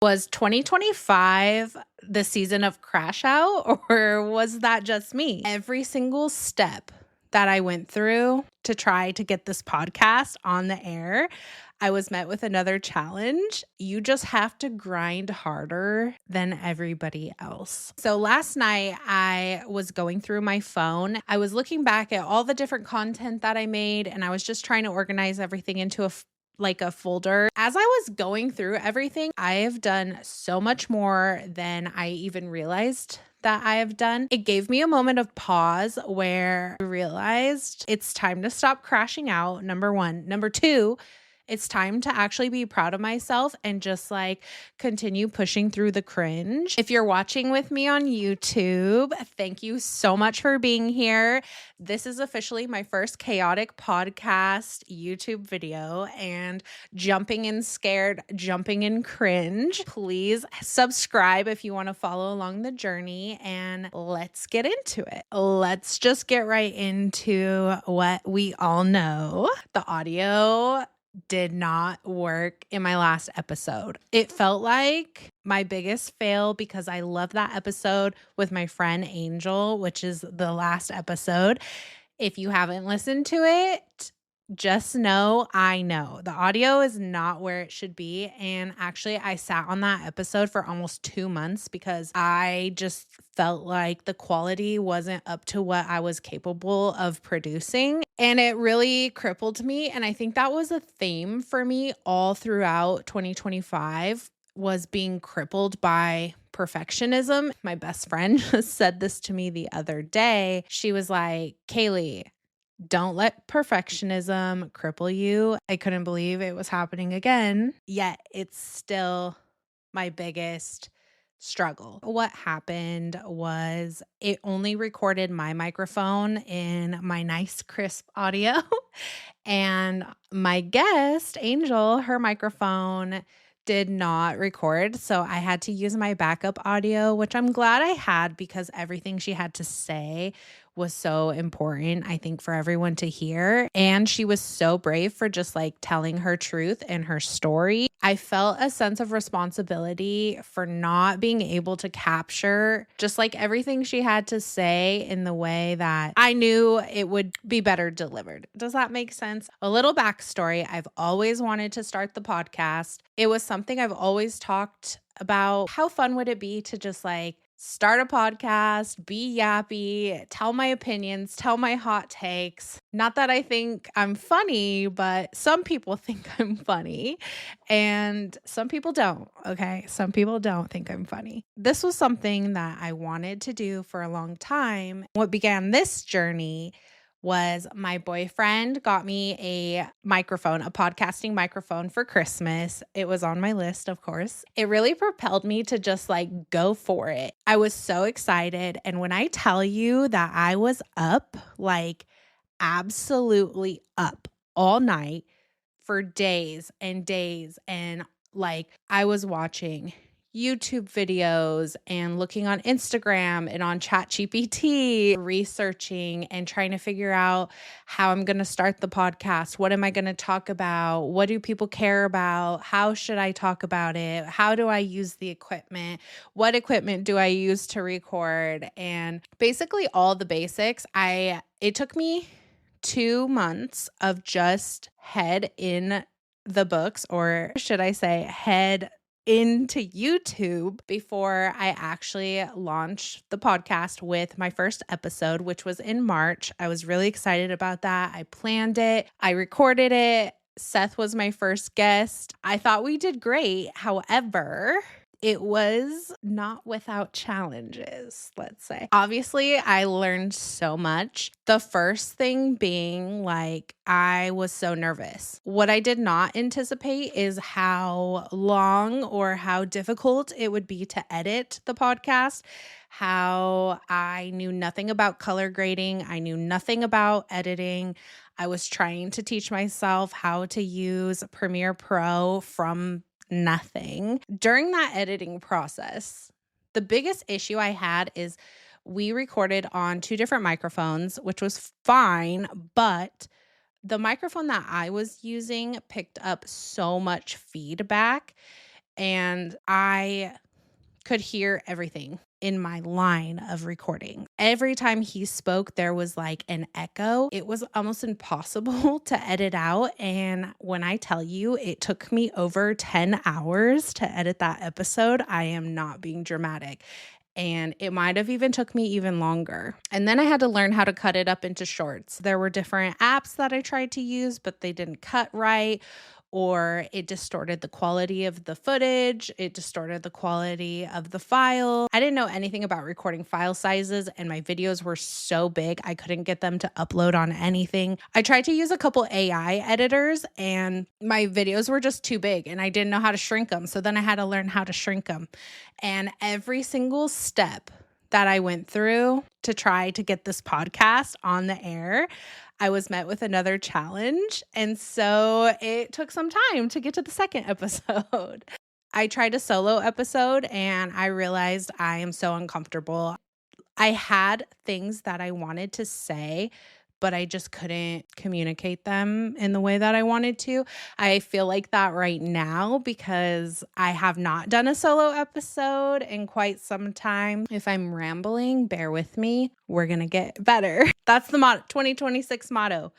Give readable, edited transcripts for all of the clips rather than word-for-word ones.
Was 2025 the season of crash out, or was that just me? Every single step that I went through to try to get this podcast on the air, I was met with another challenge. You just have to grind harder than everybody else. So last night I was going through my phone. I was looking back at all the different content that I made, and I was just trying to organize everything into a folder. As I was going through everything, I have done so much more than I even realized that I have done. It gave me a moment of pause where I realized it's time to stop crashing out, number one. Number two, it's time to actually be proud of myself and just continue pushing through the cringe. If you're watching with me on YouTube, thank you so much for being here. This is officially my first chaotic podcast YouTube video, and jumping in scared, jumping in cringe. Please subscribe if you want to follow along the journey, and let's get into it. Let's just get right into what we all know. The audio did not work in my last episode. It felt like my biggest fail because I love that episode with my friend Angel, which is the last episode. If you haven't listened to it, just know I know the audio is not where it should be. And actually, I sat on that episode for almost 2 months because I just felt like the quality wasn't up to what I was capable of producing. And it really crippled me. And I think that was a theme for me all throughout 2025, was being crippled by perfectionism. My best friend said this to me the other day. She was like, Kaylee, don't let perfectionism cripple you. I couldn't believe it was happening again, yet it's still my biggest struggle. What happened was it only recorded my microphone in my nice crisp audio, and my guest, Angel, her microphone did not record. So I had to use my backup audio, which I'm glad I had because everything she had to say was so important, I think, for everyone to hear. And she was so brave for just telling her truth and her story. I felt a sense of responsibility for not being able to capture just everything she had to say in the way that I knew it would be better delivered. Does that make sense? A little backstory. I've always wanted to start the podcast. It was something I've always talked about. How fun would it be to just start a podcast, be yappy, tell my opinions, tell my hot takes. Not that I think I'm funny, but some people think I'm funny and some people don't, okay? Some people don't think I'm funny. This was something that I wanted to do for a long time. What began this journey was my boyfriend got me a microphone, a podcasting microphone for Christmas. It was on my list, of course. It really propelled me to just go for it. I was so excited. And when I tell you that I was up, absolutely up all night for days and days, and I was watching YouTube videos and looking on Instagram and on ChatGPT, researching and trying to figure out how I'm going to start the podcast. What am I going to talk about? What do people care about? How should I talk about it? How do I use the equipment? What equipment do I use to record? And basically all the basics. It took me 2 months of just head in the books, or should I say head into YouTube, before I actually launched the podcast with my first episode, which was in March. I was really excited about that. I planned it. I recorded it. Seth was my first guest. I thought we did great. However, it was not without challenges, let's say. Obviously, I learned so much. The first thing being I was so nervous. What I did not anticipate is how long or how difficult it would be to edit the podcast. How I knew nothing about color grading. I knew nothing about editing. I was trying to teach myself how to use Premiere Pro from nothing. During that editing process, the biggest issue I had is we recorded on 2 different microphones, which was fine, but the microphone that I was using picked up so much feedback and I could hear everything in my line of recording. Every time he spoke, there was like an echo. It was almost impossible to edit out. And when I tell you it took me over 10 hours to edit that episode, I am not being dramatic. And it might have even took me even longer. And then I had to learn how to cut it up into shorts. There were different apps that I tried to use, but they didn't cut right, or it distorted the quality of the footage. It distorted the quality of the file. I didn't know anything about recording file sizes, and my videos were so big, I couldn't get them to upload on anything. I tried to use a couple AI editors, and my videos were just too big, and I didn't know how to shrink them. So then I had to learn how to shrink them. And every single step that I went through to try to get this podcast on the air, I was met with another challenge. And so it took some time to get to the second episode. I tried a solo episode and I realized I am so uncomfortable. I had things that I wanted to say, but I just couldn't communicate them in the way that I wanted to. I feel like that right now because I have not done a solo episode in quite some time. If I'm rambling, bear with me. We're going to get better. That's the 2026 motto.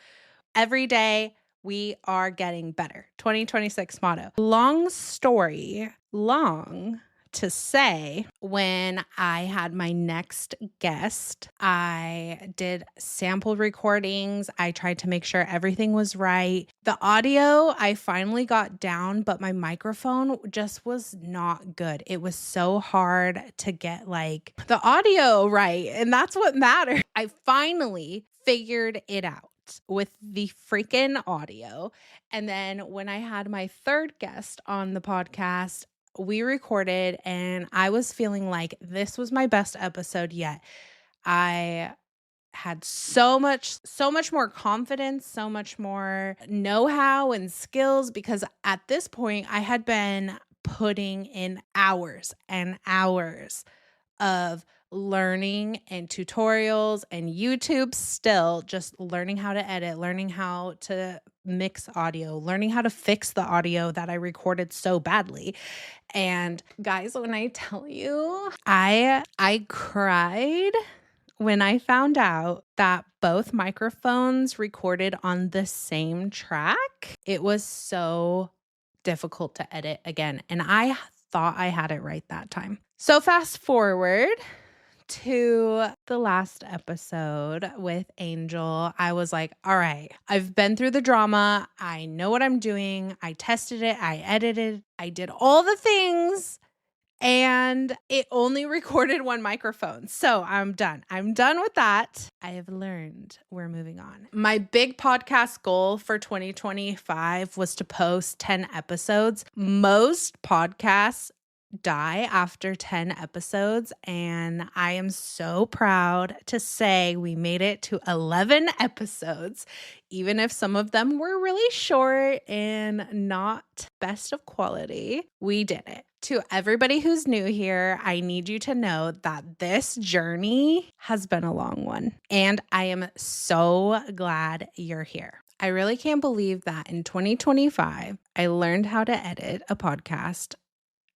Every day we are getting better. 2026 motto. Long story, long to say, when I had my next guest, I did sample recordings. I tried to make sure everything was right. The audio I finally got down, but my microphone just was not good. It was so hard to get like the audio right. And that's what mattered. I finally figured it out with the freaking audio. And then when I had my third guest on the podcast, we recorded and I was feeling like this was my best episode yet. I had so much more confidence, so much more know-how and skills, because at this point I had been putting in hours and hours of learning and tutorials and YouTube, still just learning how to edit, learning how to mix audio, learning how to fix the audio that I recorded so badly. And guys, when I tell you, I cried when I found out that both microphones recorded on the same track. It was so difficult to edit again, and I thought I had it right that time. So fast forward to the last episode with Angel, I was like, all right, I've been through the drama. I know what I'm doing. I tested it. I edited. I did all the things, and it only recorded one microphone. So I'm done. I'm done with that. I have learned. We're moving on. My big podcast goal for 2025 was to post 10 episodes. Most podcasts die after 10 episodes, and I am so proud to say we made it to 11 episodes, even if some of them were really short and not best of quality. We did it. To everybody who's new here, I need you to know that this journey has been a long one, and I am so glad you're here. I really can't believe that in 2025, I learned how to edit a podcast.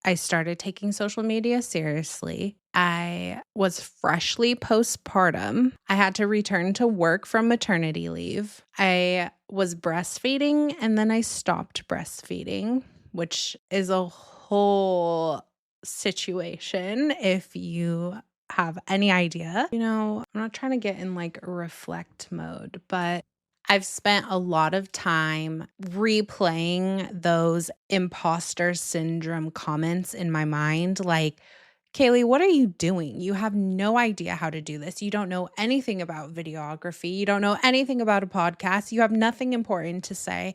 I started taking social media seriously. I was freshly postpartum. I had to return to work from maternity leave. I was breastfeeding and then I stopped breastfeeding, which is a whole situation if you have any idea. You know, I'm not trying to get in like reflect mode, but I've spent a lot of time replaying those imposter syndrome comments in my mind. Like, Kaylee, what are you doing? You have no idea how to do this. You don't know anything about videography. You don't know anything about a podcast. You have nothing important to say.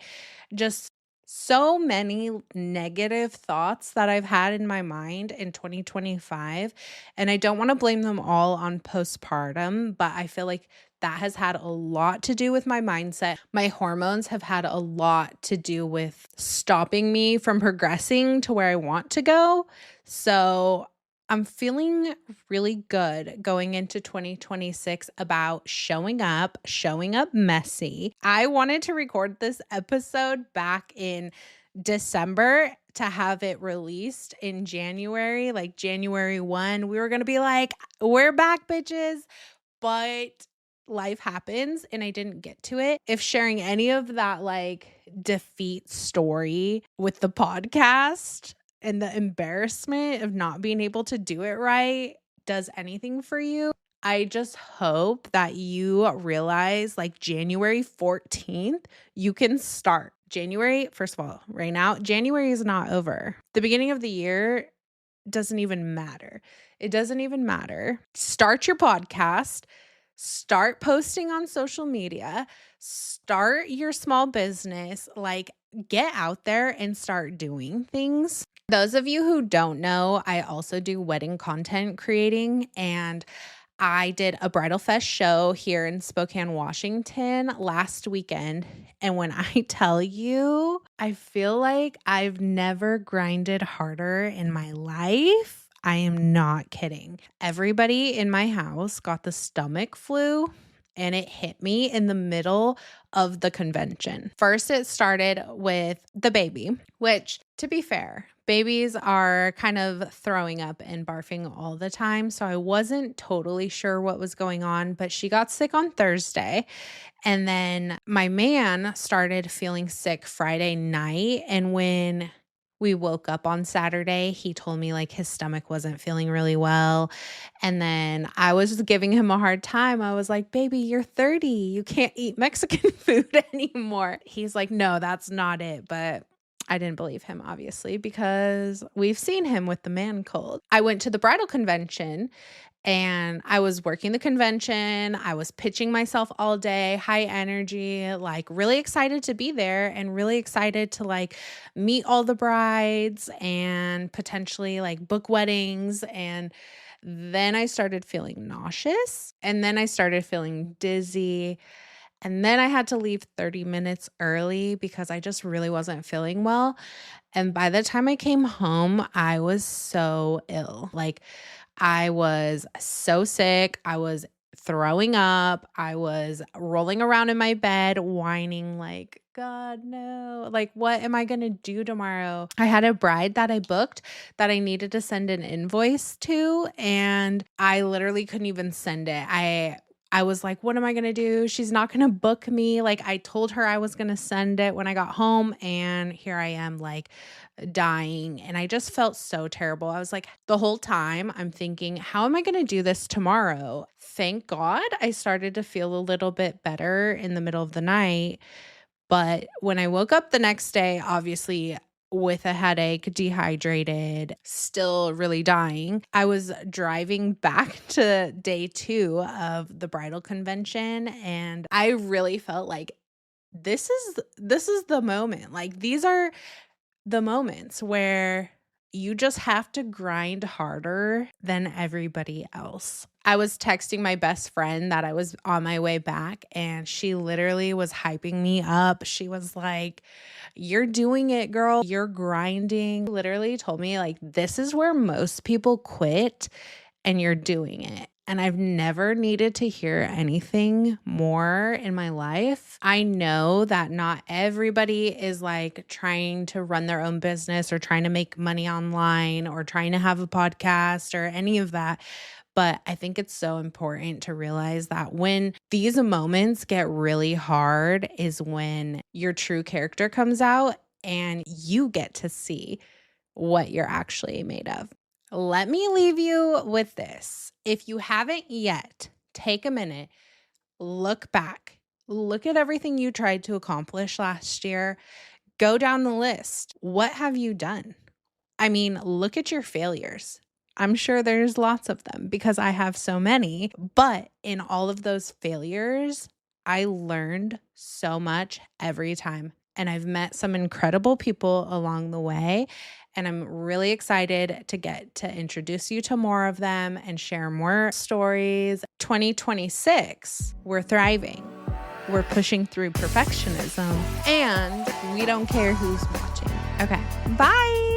Just so many negative thoughts that I've had in my mind in 2025. And I don't want to blame them all on postpartum, but I feel like that has had a lot to do with my mindset. My hormones have had a lot to do with stopping me from progressing to where I want to go. So I'm feeling really good going into 2026 about showing up messy. I wanted to record this episode back in December to have it released in January, like January 1. We were going to be like, we're back, bitches. But life happens and I didn't get to it. If sharing any of that like defeat story with the podcast and the embarrassment of not being able to do it right does anything for you, I just hope that you realize like January 14th, you can start. January, first of all, right now, January is not over. The beginning of the year doesn't even matter. It doesn't even matter. Start your podcast. Start posting on social media. Start your small business. Like, get out there and start doing things. Those of you who don't know, I also do wedding content creating, and I did a Bridal Fest show here in Spokane, Washington last weekend. And when I tell you, I feel like I've never grinded harder in my life. I am not kidding. Everybody in my house got the stomach flu, and it hit me in the middle of the convention. First, it started with the baby, which, to be fair, babies are kind of throwing up and barfing all the time. So I wasn't totally sure what was going on, but she got sick on Thursday. And then my man started feeling sick Friday night. And when we woke up on Saturday, he told me like his stomach wasn't feeling really well. And then I was giving him a hard time. I was like, baby, you're 30. You can't eat Mexican food anymore. He's like, no, that's not it. But I didn't believe him, obviously, because we've seen him with the man cold. I went to the bridal convention and I was working the convention. I was pitching myself all day, high energy, like really excited to be there and really excited to like meet all the brides and potentially like book weddings. And then I started feeling nauseous, and then I started feeling dizzy. And then I had to leave 30 minutes early because I just really wasn't feeling well. And by the time I came home, I was so ill. Like, I was so sick. I was throwing up. I was rolling around in my bed, whining like, God, no. Like, what am I going to do tomorrow? I had a bride that I booked that I needed to send an invoice to, and I literally couldn't even send it. I was like, what am I going to do? She's not going to book me. Like, I told her I was going to send it when I got home, and here I am like dying. And I just felt so terrible. I was like, the whole time I'm thinking, how am I going to do this tomorrow? Thank God I started to feel a little bit better in the middle of the night. But when I woke up the next day, obviously with a headache, dehydrated, still really dying, I was driving back to day 2 of the bridal convention, and I really felt like this is the moment. Like, these are the moments where you just have to grind harder than everybody else. I was texting my best friend that I was on my way back, and she literally was hyping me up. She was like, you're doing it, girl. You're grinding. Literally told me like, this is where most people quit, and you're doing it. And I've never needed to hear anything more in my life. I know that not everybody is like trying to run their own business or trying to make money online or trying to have a podcast or any of that. But I think it's so important to realize that when these moments get really hard is when your true character comes out and you get to see what you're actually made of. Let me leave you with this. If you haven't yet, take a minute, look back, look at everything you tried to accomplish last year, go down the list. What have you done? I mean, look at your failures. I'm sure there's lots of them because I have so many, but in all of those failures, I learned so much every time. And I've met some incredible people along the way. And I'm really excited to get to introduce you to more of them and share more stories. 2026, we're thriving. We're pushing through perfectionism, and we don't care who's watching. Okay, bye.